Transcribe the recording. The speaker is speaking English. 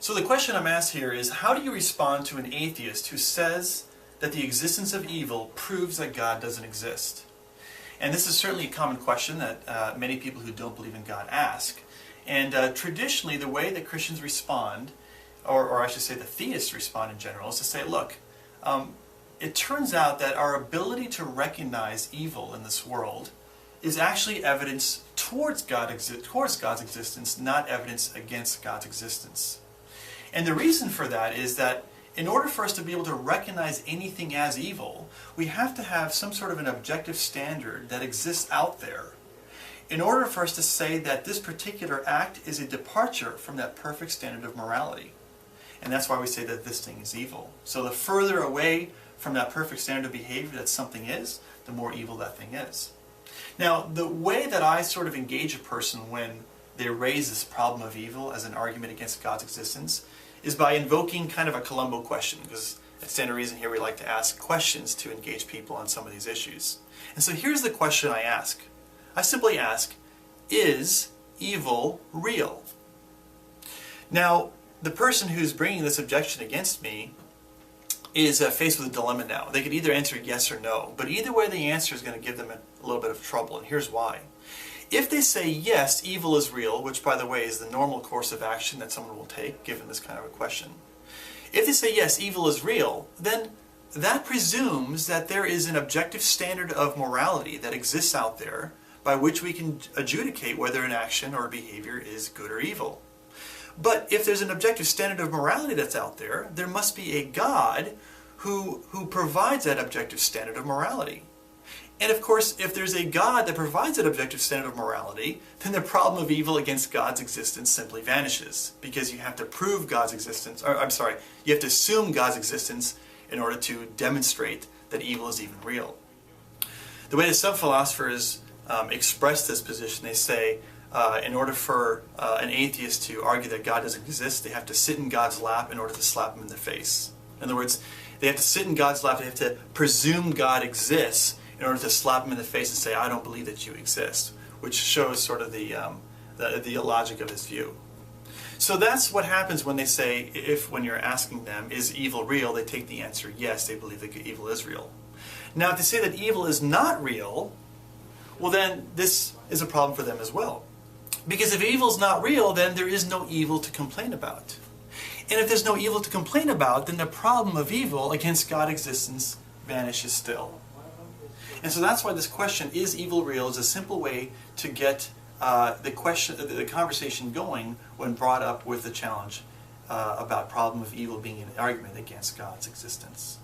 So the question I'm asked here is, how do you respond to an atheist who says that the existence of evil proves that God doesn't exist? And this is certainly a common question that many people who don't believe in God ask. And traditionally, the way that Christians respond, or I should say the theists respond in general, is to say, look, it turns out that our ability to recognize evil in this world is actually evidence towards God's existence, not evidence against God's existence. And the reason for that is that in order for us to be able to recognize anything as evil, we have to have some sort of an objective standard that exists out there in order for us to say that this particular act is a departure from that perfect standard of morality. And that's why we say that this thing is evil. So the further away from that perfect standard of behavior that something is, the more evil that thing is. Now, the way that I sort of engage a person when they raise this problem of evil as an argument against God's existence is by invoking kind of a Columbo question, because at Stand to Reason here we like to ask questions to engage people on some of these issues. And so here's the question I ask. I simply ask, is evil real? Now, the person who's bringing this objection against me is faced with a dilemma now. They could either answer yes or no, but either way the answer is going to give them a little bit of trouble, and here's why. If they say yes, evil is real, which by the way is the normal course of action that someone will take given this kind of a question. If they say yes, evil is real, then that presumes that there is an objective standard of morality that exists out there by which we can adjudicate whether an action or a behavior is good or evil. But if there's an objective standard of morality that's out there, there must be a God who provides that objective standard of morality. And of course, if there's a God that provides that objective standard of morality, then the problem of evil against God's existence simply vanishes, because you have to prove God's existence, you have to assume God's existence in order to demonstrate that evil is even real. The way that some philosophers express this position, they say, in order for an atheist to argue that God doesn't exist, they have to sit in God's lap in order to slap him in the face. In other words, they have to sit in God's lap, they have to presume God exists in order to slap him in the face and say, I don't believe that you exist, which shows sort of the illogic of his view. So that's what happens when they say, when you're asking them, is evil real, they take the answer yes, they believe that evil is real. Now, if they say that evil is not real, well then this is a problem for them as well. Because if evil is not real, then there is no evil to complain about. And if there's no evil to complain about, then the problem of evil against God's existence vanishes still. And so that's why this question, is evil real, is a simple way to get the conversation going when brought up with the challenge about problem of evil being an argument against God's existence.